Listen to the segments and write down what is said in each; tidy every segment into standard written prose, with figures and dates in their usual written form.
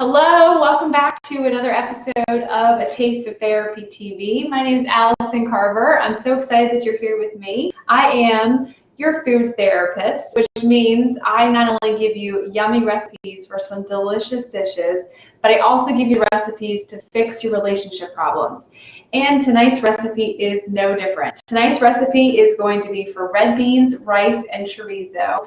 Hello, welcome back to another episode of A Taste of Therapy TV. My name is Allison Carver. I'm so excited that you're here with me. I am your food therapist, which means I not only give you yummy recipes for some delicious dishes, but I also give you recipes to fix your relationship problems. And tonight's recipe is no different. Tonight's recipe is going to be for red beans, rice, and chorizo,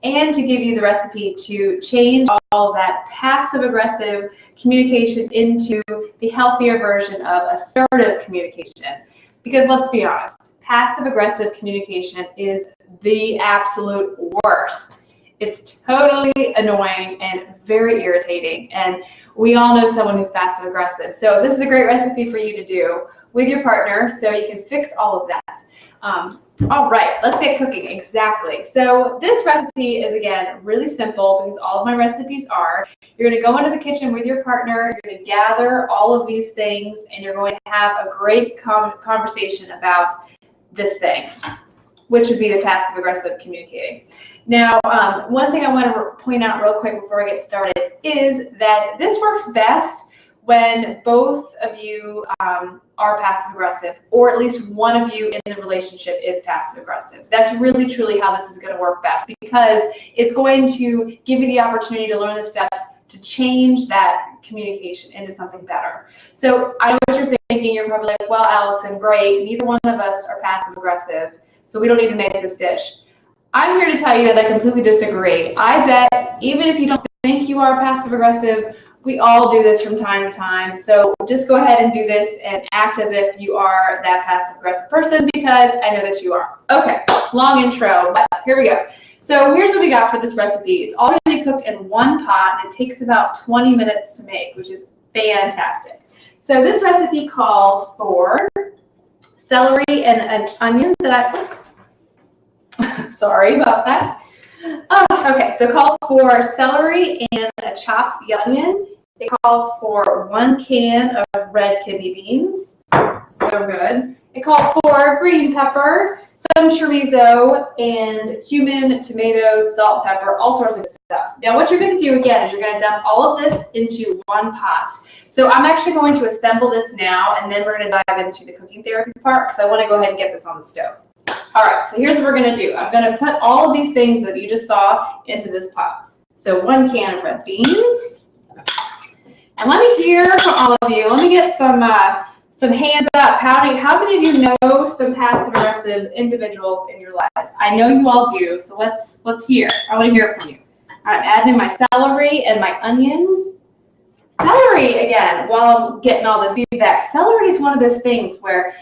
and to give you the recipe to change all that passive-aggressive communication into the healthier version of assertive communication. Because let's be honest, passive-aggressive communication is the absolute worst. It's totally annoying and very irritating, and we all know someone who's passive aggressive. So this is a great recipe for you to do with your partner so you can fix all of that. All right, let's get cooking. Exactly. So this recipe is, again, really simple because all of my recipes are. You're going to go into the kitchen with your partner, you're going to gather all of these things, and you're going to have a great conversation about this thing, which would be the passive aggressive communicating. Now, one thing I want to point out real quick before I get started is that this works best when both of you are passive aggressive, or at least one of you in the relationship is passive aggressive. That's really truly how this is going to work best, because it's going to give you the opportunity to learn the steps to change that communication into something better. So I know what you're thinking. You're probably like, well, Allison, great. Neither one of us are passive aggressive, so we don't need to make this dish. I'm here to tell you that I completely disagree. I bet even if you don't think you are passive aggressive, we all do this from time to time. So just go ahead and do this and act as if you are that passive aggressive person, because I know that you are. Okay, long intro, but here we go. So here's what we got for this recipe. It's already cooked in one pot, and it takes about 20 minutes to make, which is fantastic. So this recipe calls for celery and an onion. Sorry about that. Okay, so it calls for celery and a chopped onion. It calls for 1 can of red kidney beans. So good. It calls for green pepper, some chorizo, and cumin, tomatoes, salt, pepper, all sorts of stuff. Now what you're going to do again is you're going to dump all of this into one pot. So I'm actually going to assemble this now, and then we're going to dive into the cooking therapy part, because I want to go ahead and get this on the stove. All right, so here's what we're going to do. I'm going to put all of these things that you just saw into this pot. So 1 can of red beans. And let me hear from all of you. Let me get some hands up. How many of you know some passive-aggressive individuals in your lives? I know you all do, so let's hear. I want to hear from you. All right, I'm adding in my celery and my onions. Celery, again, while I'm getting all this feedback, celery is one of those things where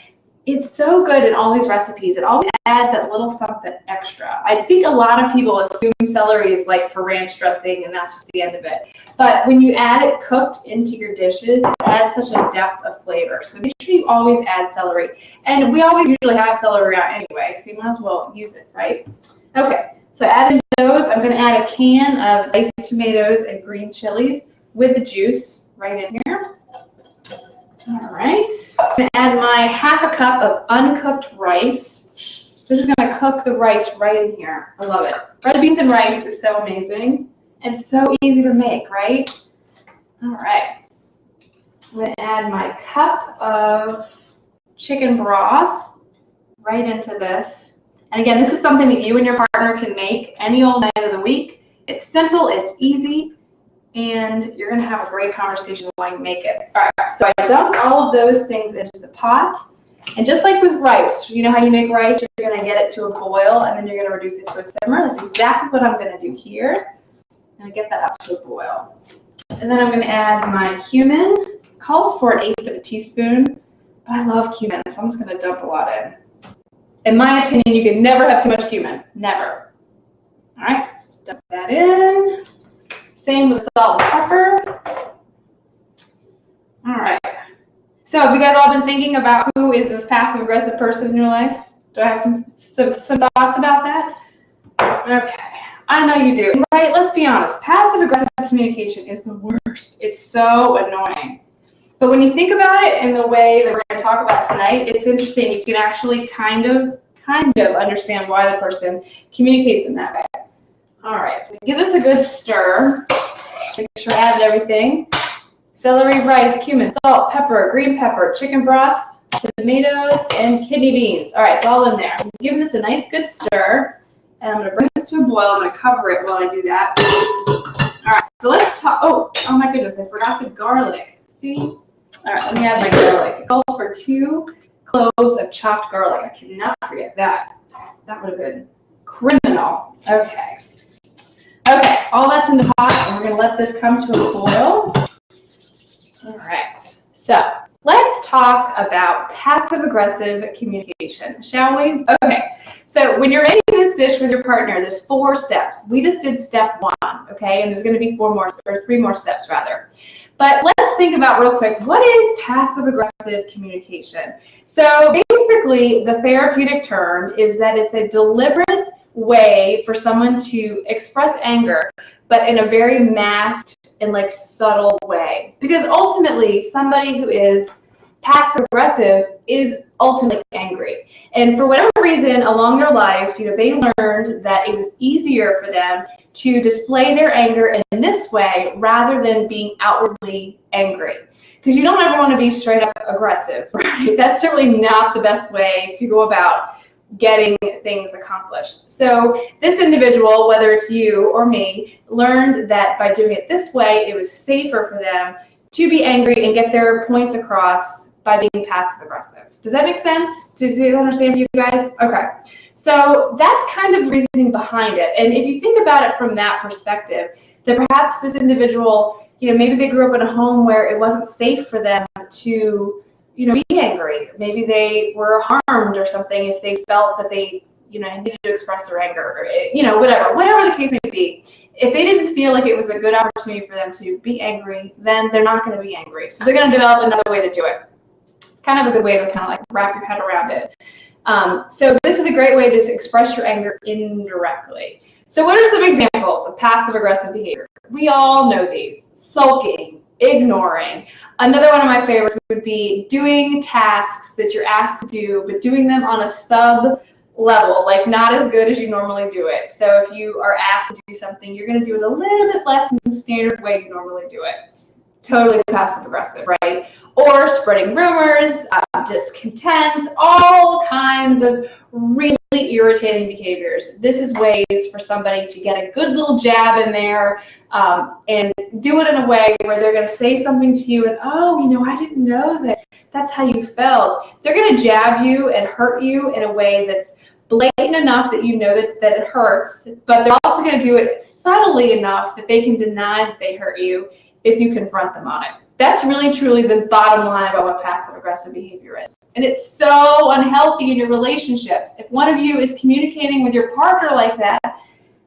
it's so good in all these recipes. It always adds that little something extra. I think a lot of people assume celery is like for ranch dressing, and that's just the end of it. But when you add it cooked into your dishes, it adds such a depth of flavor. So make sure you always add celery. And we always usually have celery out anyway, so you might as well use it, right? Okay, so adding those, I'm going to add a can of diced tomatoes and green chilies with the juice right in here. All right, I'm going to add my ½ cup of uncooked rice. This is going to cook the rice right in here. I love it. Red beans and rice is so amazing and so easy to make, right? All right, I'm going to add my cup of chicken broth right into this. And again, this is something that you and your partner can make any old night of the week. It's simple, it's easy, and you're going to have a great conversation while you make it. All right, so I dumped all of those things into the pot. And just like with rice, you know how you make rice? You're going to get it to a boil, and then you're going to reduce it to a simmer. That's exactly what I'm going to do here. I'm going to get that up to a boil. And then I'm going to add my cumin. It calls for 1/8 of a teaspoon, but I love cumin, so I'm just going to dump a lot in. In my opinion, you can never have too much cumin. Never. All right, dump that in. Same with salt and pepper. All right. So have you guys all been thinking about who is this passive-aggressive person in your life? Do I have some thoughts about that? Okay. I know you do. Right? Let's be honest. Passive-aggressive communication is the worst. It's so annoying. But when you think about it in the way that we're going to talk about tonight, it's interesting. You can actually kind of understand why the person communicates in that way. All right. So give this a good stir. Make sure I added everything. Celery, rice, cumin, salt, pepper, green pepper, chicken broth, tomatoes, and kidney beans. All right, it's all in there. I'm giving this a nice good stir, and I'm going to bring this to a boil. I'm going to cover it while I do that. All right, so let's talk. Oh my goodness, I forgot the garlic. See? All right, let me add my garlic. It calls for 2 cloves of chopped garlic. I cannot forget that. That would have been criminal. Okay. Okay, all that's in the pot, and we're going to let this come to a boil. All right, so let's talk about passive-aggressive communication, shall we? Okay, so when you're making this dish with your partner, there's 4 steps. We just did step 1, okay, and there's going to be 3 more steps, rather. But let's think about real quick, what is passive-aggressive communication? So basically, the therapeutic term is that it's a deliberate way for someone to express anger, but in a very masked and like subtle way. Because ultimately, somebody who is passive aggressive is ultimately angry. And for whatever reason along their life, they learned that it was easier for them to display their anger in this way rather than being outwardly angry. Because you don't ever want to be straight up aggressive, right? That's certainly not the best way to go about getting things accomplished. So this individual, whether it's you or me, learned that by doing it this way, it was safer for them to be angry and get their points across by being passive aggressive. Does that make sense? Does it understand you guys? Okay. So that's kind of the reasoning behind it. And if you think about it from that perspective, then perhaps this individual, maybe they grew up in a home where it wasn't safe for them to be angry. Maybe they were harmed or something if they felt that they, needed to express their anger, or, whatever the case may be. If they didn't feel like it was a good opportunity for them to be angry, then they're not going to be angry. So they're going to develop another way to do it. It's kind of a good way to kind of like wrap your head around it. So this is a great way to express your anger indirectly. So what are some examples of passive-aggressive behavior? We all know these. Sulking, ignoring. Another one of my favorites would be doing tasks that you're asked to do, but doing them on a sub-level, like not as good as you normally do it. So if you are asked to do something, you're going to do it a little bit less than the standard way you normally do it. Totally passive-aggressive, right? Or spreading rumors, discontent, all kinds of really irritating behaviors. This is ways for somebody to get a good little jab in there and do it in a way where they're going to say something to you and, oh, I didn't know that that's how you felt. They're going to jab you and hurt you in a way that's blatant enough that you know that it hurts, but they're also going to do it subtly enough that they can deny that they hurt you if you confront them on it. That's really, truly the bottom line about what passive-aggressive behavior is. And it's so unhealthy in your relationships. If one of you is communicating with your partner like that,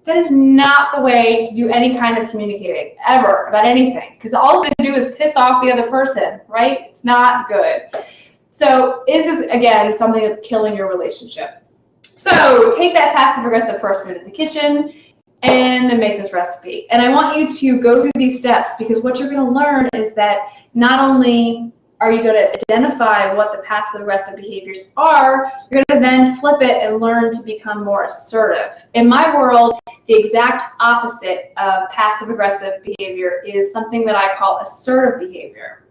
that is not the way to do any kind of communicating, ever, about anything. Because all it's going to do is piss off the other person, right? It's not good. So this is, again, something that's killing your relationship. So take that passive-aggressive person into the kitchen and make this recipe. And I want you to go through these steps because what you're going to learn is that not only are you going to identify what the passive-aggressive behaviors are, you're going to then flip it and learn to become more assertive. In my world, the exact opposite of passive-aggressive behavior is something that I call assertive behavior.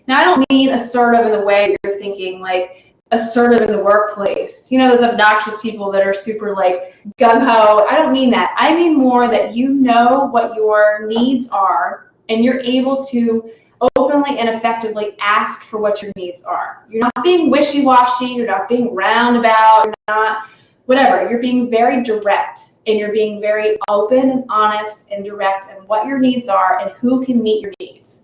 Now, I don't mean assertive in the way you're thinking, like assertive in the workplace. Those obnoxious people that are super like gung-ho. I don't mean that. I mean more that you know what your needs are and you're able to openly and effectively ask for what your needs are. You're not being wishy-washy, you're not being roundabout, you're not whatever. You're being very direct and you're being very open and honest and direct in what your needs are and who can meet your needs.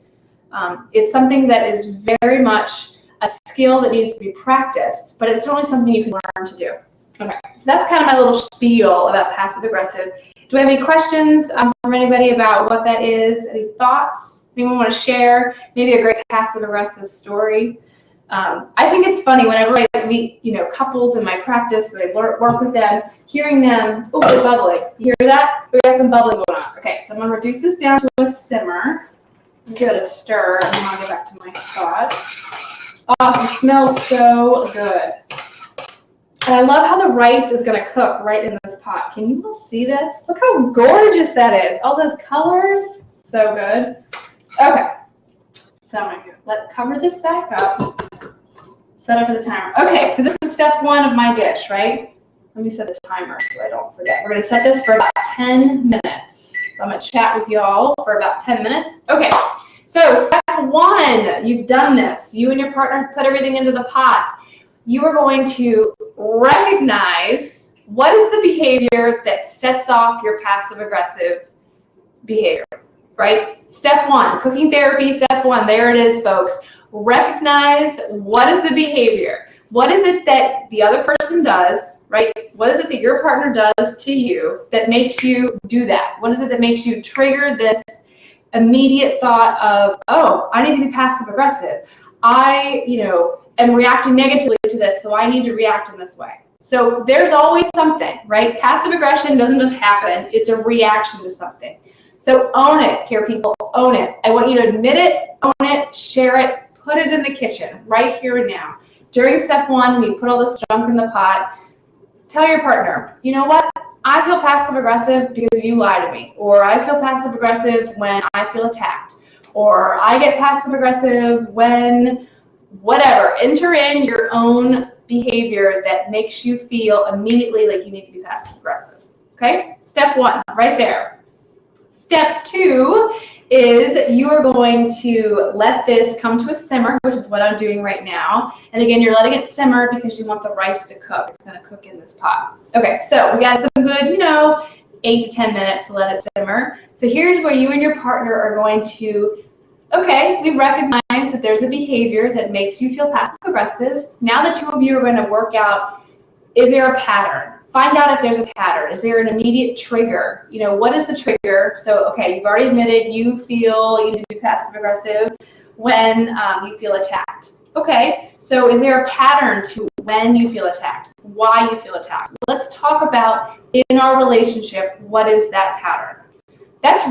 It's something that is very much a skill that needs to be practiced, but it's certainly something you can learn to do. Okay, so that's kind of my little spiel about passive-aggressive. Do we have any questions from anybody about what that is? Any thoughts? Anyone want to share maybe a great passive-aggressive story? I think it's funny whenever I meet couples in my practice and I work with them, hearing them, oh, it's bubbling. You hear that? We got some bubbling going on. Okay, so I'm going to reduce this down to a simmer. Give it a stir, and then I'll go back to my spot. Oh, it smells so good. And I love how the rice is going to cook right in this pot. Can you all see this? Look how gorgeous that is. All those colors. So good. Okay. So I'm gonna cover this back up. Set up for the timer. Okay, so this is step 1 of my dish, right? Let me set the timer so I don't forget. We're gonna set this for about 10 minutes. So I'm gonna chat with y'all for about 10 minutes. Okay, so step 1, you've done this. You and your partner put everything into the pot. You are going to recognize what is the behavior that sets off your passive-aggressive behavior, right? Step 1, cooking therapy, step 1, there it is, folks. Recognize what is the behavior. What is it that the other person does, right? What is it that your partner does to you that makes you do that? What is it that makes you trigger this immediate thought of, oh, I need to be passive aggressive. I, am reacting negatively to this, so I need to react in this way. So there's always something, right? Passive aggression doesn't just happen. It's a reaction to something. So own it here, people. Own it. I want you to admit it, own it, share it, put it in the kitchen right here and now. During step 1, when you put all this junk in the pot, tell your partner, you know what? I feel passive aggressive because you lie to me. Or I feel passive aggressive when I feel attacked. Or I get passive aggressive when whatever. Enter in your own behavior that makes you feel immediately like you need to be passive aggressive. Okay? Step 1, right there. Step 2 is you are going to let this come to a simmer, which is what I'm doing right now. And again, you're letting it simmer because you want the rice to cook. It's going to cook in this pot. Okay, so we got some good, 8 to 10 minutes to let it simmer. So here's where you and your partner are going to, okay, we recognize that there's a behavior that makes you feel passive aggressive. Now the two of you are going to work out, is there a pattern? Find out if there's a pattern. Is there an immediate trigger? What is the trigger? So, okay, you've already admitted you feel you need to be passive aggressive when you feel attacked. Okay, so is there a pattern to when you feel attacked? Why you feel attacked? Let's talk about in our relationship, what is that pattern?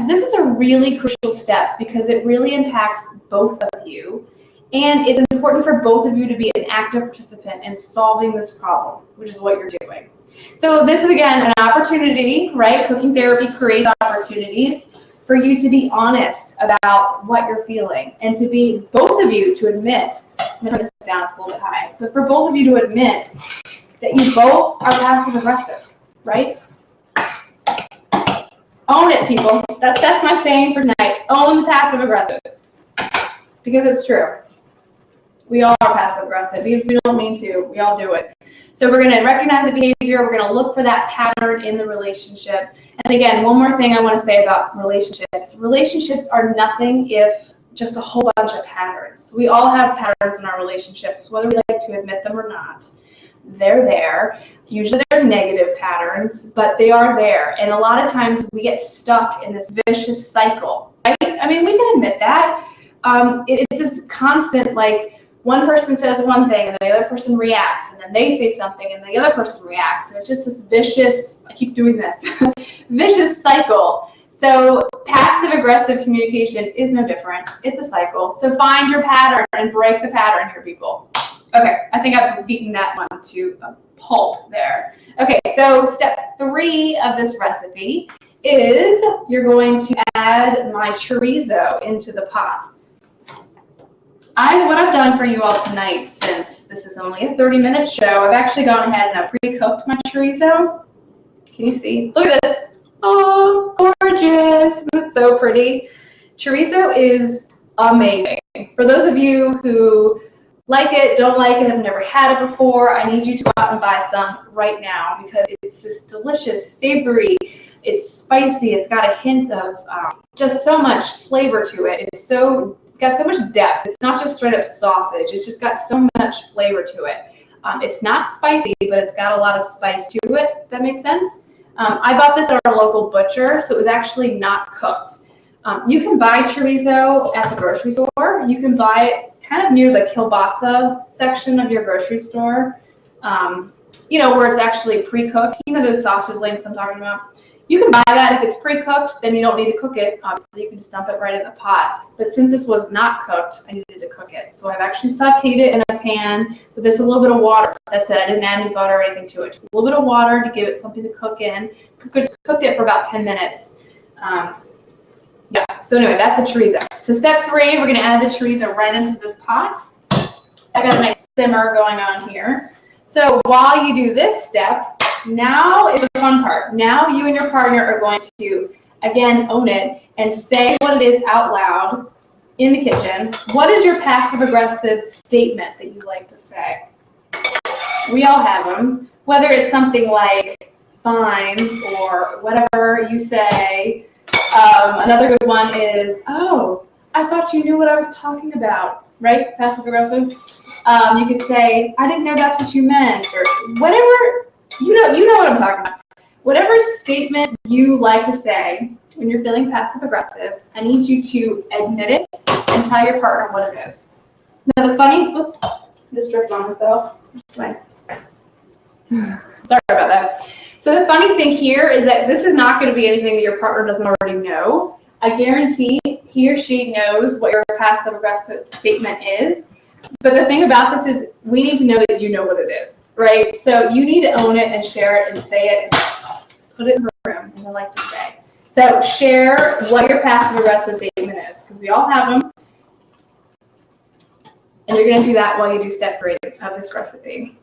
This is a really crucial step because it really impacts both of you. And it's important for both of you to be an active participant in solving this problem, which is what you're doing. So this is, again, an opportunity, right? Cooking therapy creates opportunities for you to be honest about what you're feeling and to be, both of you, to admit, I'm going to turn this down, it's a little bit high, but for both of you to admit that you both are passive aggressive, right? Own it, people. That's my saying for tonight. Own the passive aggressive. Because it's true. We all are passive aggressive. Even if we don't mean to, we all do it. So we're going to recognize the behavior. We're going to look for that pattern in the relationship. And again, one more thing I want to say about relationships. Relationships are nothing if just a whole bunch of patterns. We all have patterns in our relationships, whether we like to admit them or not. They're there. Usually they're negative patterns, but they are there. And a lot of times we get stuck in this vicious cycle, right? I mean, we can admit that. It's this constant, like, one person says one thing and the other person reacts, and then they say something and the other person reacts, and it's just this vicious, I keep doing this, vicious cycle. So passive-aggressive communication is no different. It's a cycle. So find your pattern and break the pattern here, people. Okay, I think I've beaten that one to a pulp there. Okay, so step 3 of this recipe is you're going to add my chorizo into the pot. What I've done for you all tonight, since this is only a 30-minute show, I've actually gone ahead and I've pre-cooked my chorizo. Can you see? Look at this. Oh, gorgeous. It's so pretty. Chorizo is amazing. For those of you who like it, don't like it, have never had it before, I need you to go out and buy some right now because it's this delicious, savory, it's spicy, it's got a hint of just so much flavor to it. It's got so much depth. It's not just straight up sausage. It's just got so much flavor to it. It's not spicy, but it's got a lot of spice to it. That makes sense? I bought this at our local butcher, so it was actually not cooked. You can buy chorizo at the grocery store. You can buy it kind of near the kielbasa section of your grocery store, where it's actually pre-cooked. Those sausage links I'm talking about. You can buy that. If it's pre-cooked, then you don't need to cook it. Obviously, you can just dump it right in the pot. But since this was not cooked, I needed to cook it. So I've actually sauteed it in a pan with just a little bit of water. That's it. I didn't add any butter or anything to it. Just a little bit of water to give it something to cook in. Cooked it for about 10 minutes. Yeah, so anyway, that's a chorizo. So step 3, we're gonna add the chorizo right into this pot. I got a nice simmer going on here. So while you do this step, now is the fun part. Now you and your partner are going to, again, own it and say what it is out loud in the kitchen. What is your passive-aggressive statement that you like to say? We all have them, whether it's something like fine or whatever you say. Another good one is, oh, I thought you knew what I was talking about, right? Passive-aggressive. You could say, I didn't know that's what you meant, or whatever. You know what I'm talking about. Whatever statement you like to say when you're feeling passive-aggressive, I need you to admit it and tell your partner what it is. Now the funny, oops, just dripped on myself. Sorry about that. So the funny thing here is that this is not going to be anything that your partner doesn't already know. I guarantee he or she knows what your passive-aggressive statement is. But the thing about this is we need to know that you know what it is, right? So you need to own it and share it and say it and put it in the room, as I like to say. So share what your passive-aggressive statement is, because we all have them. And you're going to do that while you do step 3 of this recipe.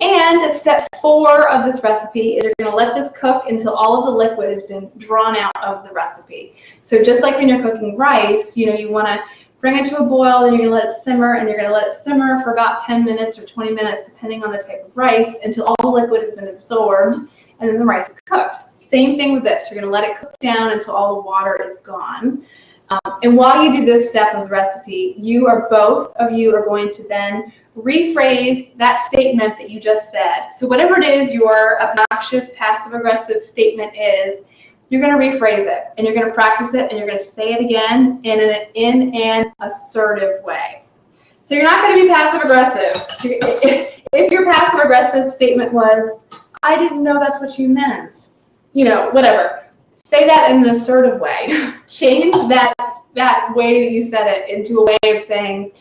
And step 4 of this recipe is you're going to let this cook until all of the liquid has been drawn out of the recipe. So just like when you're cooking rice, you want to bring it to a boil, and you're going to let it simmer, and you're going to let it simmer for about 10 minutes or 20 minutes, depending on the type of rice, until all the liquid has been absorbed, and then the rice is cooked. Same thing with this. You're going to let it cook down until all the water is gone. And while you do this step of the recipe, both of you are going to then rephrase that statement that you just said. So whatever it is your obnoxious passive-aggressive statement is, you're going to rephrase it, and you're going to practice it, and you're going to say it again in an assertive way. So you're not going to be passive-aggressive. If your passive-aggressive statement was, I didn't know that's what you meant, whatever. Say that in an assertive way. Change that way that you said it into a way of saying,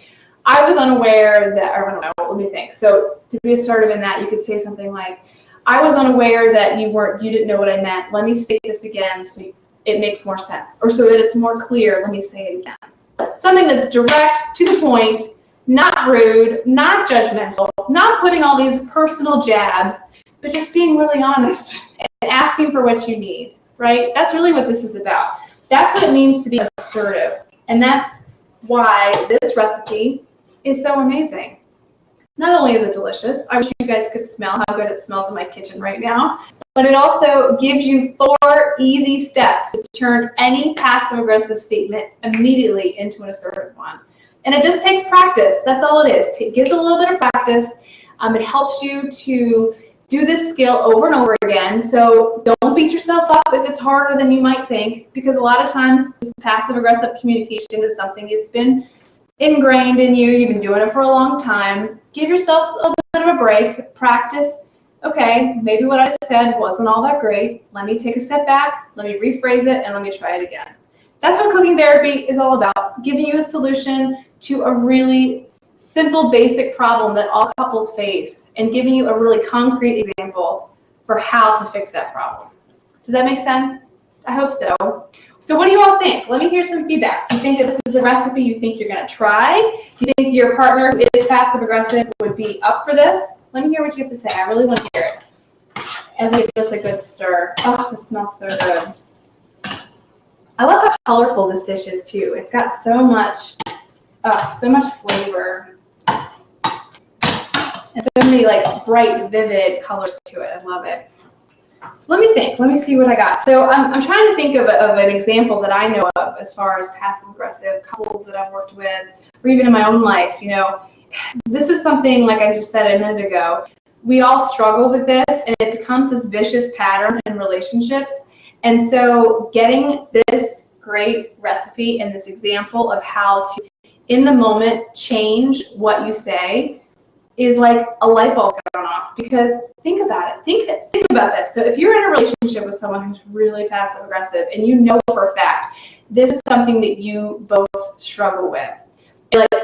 I was unaware that, or I don't know, let me think. So to be assertive in that, you could say something like, I was unaware that you didn't know what I meant. Let me state this again so it makes more sense. Or so that it's more clear, let me say it again. Something that's direct, to the point, not rude, not judgmental, not putting all these personal jabs, but just being really honest and asking for what you need, right? That's really what this is about. That's what it means to be assertive. And that's why this recipe is so amazing. Not only is it delicious, I wish you guys could smell how good it smells in my kitchen right now, but it also gives you 4 easy steps to turn any passive-aggressive statement immediately into an assertive one. And it just takes practice. That's all it is. It gives a little bit of practice. It helps you to do this skill over and over again. So don't beat yourself up if it's harder than you might think, because a lot of times this passive-aggressive communication is something that's been ingrained in you. You've been doing it for a long time. Give yourself a bit of a break. Practice. Okay, maybe what I just said wasn't all that great. Let me take a step back. Let me rephrase it, and let me try it again. That's what cooking therapy is all about. Giving you a solution to a really simple, basic problem that all couples face, and giving you a really concrete example for how to fix that problem. Does that make sense? I hope so. So what do you all think? Let me hear some feedback. Do you think that this is a recipe you think you're going to try? Do you think your partner who is passive-aggressive would be up for this? Let me hear what you have to say. I really want to hear it. As we give this a good stir. Oh, it smells so good. I love how colorful this dish is too. It's got so much flavor. And so many bright, vivid colors to it. I love it. So let me think. Let me see what I got. So I'm trying to think of an example that I know of as far as passive-aggressive couples that I've worked with, or even in my own life. This is something, like I just said a minute ago, we all struggle with this, and it becomes this vicious pattern in relationships. And so getting this great recipe and this example of how to, in the moment, change what you say is like a light bulb going off. Because think about it. Think about this. So if you're in a relationship with someone who's really passive-aggressive, and you know for a fact this is something that you both struggle with,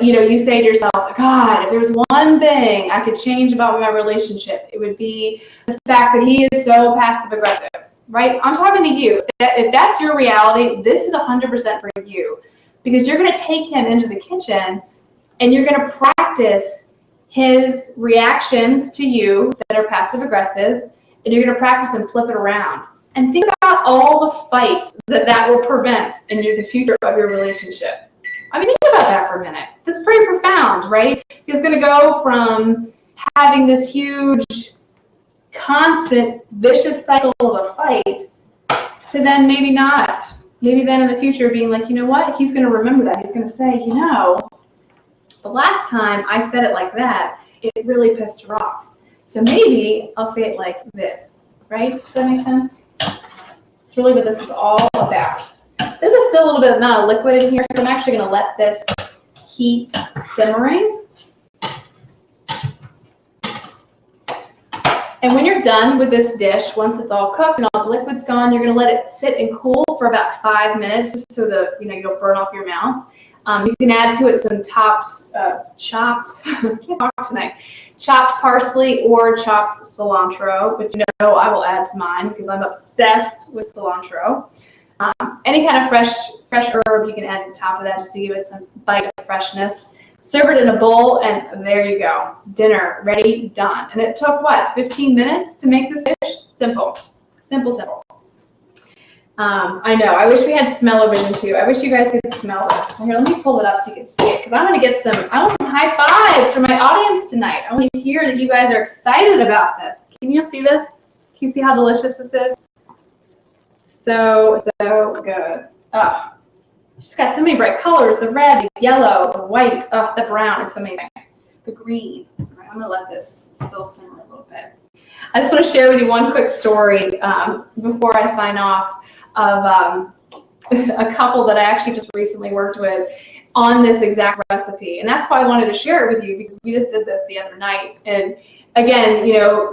you say to yourself, God, if there was one thing I could change about my relationship, it would be the fact that he is so passive-aggressive. right? I'm talking to you. If that's your reality, this is 100% for you, because you're going to take him into the kitchen and you're going to practice his reactions to you that are passive aggressive, and you're going to practice and flip it around. And think about all the fights that will prevent in the future of your relationship. I mean, think about that for a minute. That's pretty profound, right? He's going to go from having this huge, constant, vicious cycle of a fight to then maybe not. Maybe then in the future being like, you know what? He's going to remember that. He's going to say, you know, the last time I said it like that, it really pissed her off. So maybe I'll say it like this, right? Does that make sense? It's really what this is all about. There's still a little bit of liquid in here, so I'm actually going to let this keep simmering. And when you're done with this dish, once it's all cooked and all the liquid's gone, you're going to let it sit and cool for about 5 minutes, just so that you don't burn off your mouth. You can add to it some chopped parsley or chopped cilantro, which I will add to mine because I'm obsessed with cilantro. Any kind of fresh herb you can add to the top of that just to give it some bite of freshness. Serve it in a bowl, and there you go. Dinner ready, done. And it took, what, 15 minutes to make this dish? Simple. Simple. I know. I wish we had smell-o-vision too. I wish you guys could smell this. Here, let me pull it up so you can see it, because I want to get I want some high fives from my audience tonight. I want to hear that you guys are excited about this. Can you see this? Can you see how delicious this is? So good. Oh, just got so many bright colors. The red, the yellow, the white, the brown. It's amazing. The green. All right, I'm going to let this still simmer a little bit. I just want to share with you one quick story before I sign off of a couple that I actually just recently worked with on this exact recipe. And that's why I wanted to share it with you, because we just did this the other night. And again,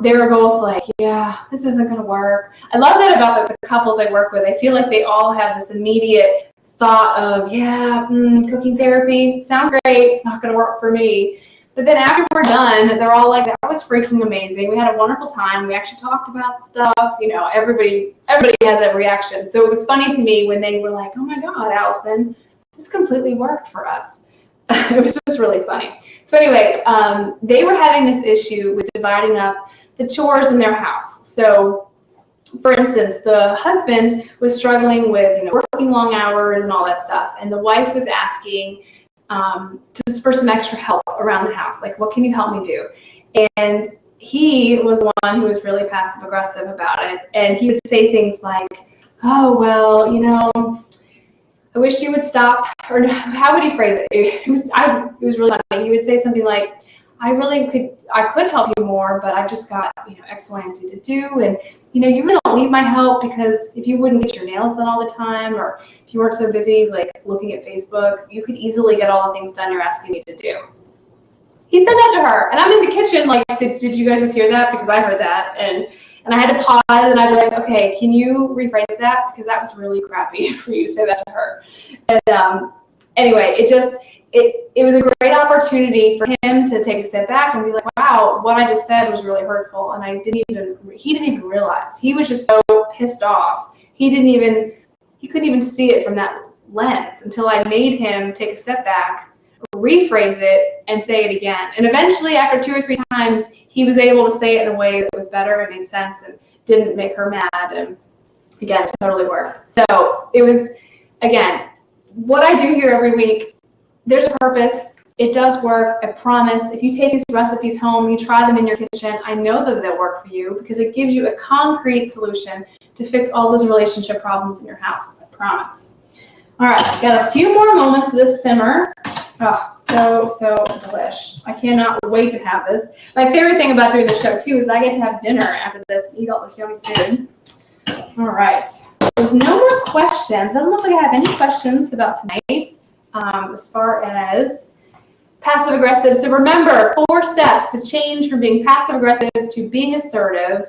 they were both like, yeah, this isn't going to work. I love that about the couples I work with. I feel like they all have this immediate thought of, yeah, cooking therapy sounds great. It's not going to work for me. But then after we're done, they're all like, that was freaking amazing. We had a wonderful time. We actually talked about stuff. Everybody has that reaction. So it was funny to me when they were like, oh my God, Allison, this completely worked for us. It was just really funny. So anyway, they were having this issue with dividing up the chores in their house. So for instance, the husband was struggling with working long hours and all that stuff. And the wife was asking just for some extra help around the house. Like, what can you help me do? And he was the one who was really passive aggressive about it. And he would say things like, oh, well, I wish you would stop, or how would he phrase it? It was really funny. He would say something like, I could help you more, but I just got, X, Y, and Z to do. And, you really don't need my help, because if you wouldn't get your nails done all the time, or if you weren't so busy, like, looking at Facebook, you could easily get all the things done you're asking me to do. He said that to her. And I'm in the kitchen, like, did you guys just hear that? Because I heard that. And I had to pause, and I'd be like, okay, can you rephrase that? Because that was really crappy for you to say that to her. And anyway, it was a great opportunity for him to take a step back and be like, wow, what I just said was really hurtful, and he didn't even realize. He was just so pissed off. He couldn't even see it from that lens until I made him take a step back, rephrase it, and say it again. And eventually, after 2 or 3 times, he was able to say it in a way that was better and made sense and didn't make her mad. And again, it totally worked. So it was, again, what I do here every week. There's a purpose. It does work. I promise. If you take these recipes home, you try them in your kitchen, I know that they'll work for you, because it gives you a concrete solution to fix all those relationship problems in your house. I promise. All right, got a few more moments of this simmer. Oh, so delish. I cannot wait to have this. My favorite thing about doing the show too is I get to have dinner after this and eat all this yummy food. All right. There's no more questions. Doesn't look like I have any questions about tonight. As far as passive aggressive. So remember, 4 steps to change from being passive aggressive to being assertive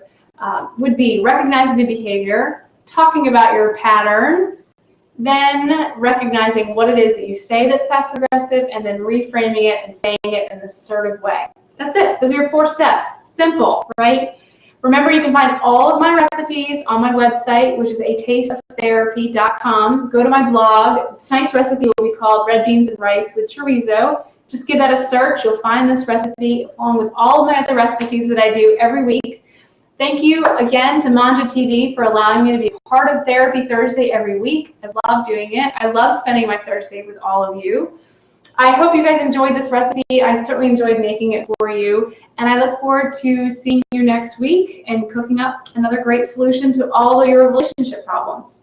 would be recognizing the behavior, talking about your pattern, then recognizing what it is that you say that's passive aggressive, and then reframing it and saying it in an assertive way. That's it. Those are your 4 steps. Simple, right? Remember, you can find all of my recipes on my website, which is atasteoftherapy.com. Go to my blog. Tonight's recipe will be called red beans and rice with chorizo. Just give that a search. You'll find this recipe along with all of my other recipes that I do every week. Thank you again to Mangia TV for allowing me to be part of Therapy Thursday every week. I love doing it. I love spending my Thursday with all of you. I hope you guys enjoyed this recipe. I certainly enjoyed making it for you. And I look forward to seeing you next week and cooking up another great solution to all of your relationship problems.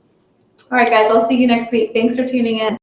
All right, guys, I'll see you next week. Thanks for tuning in.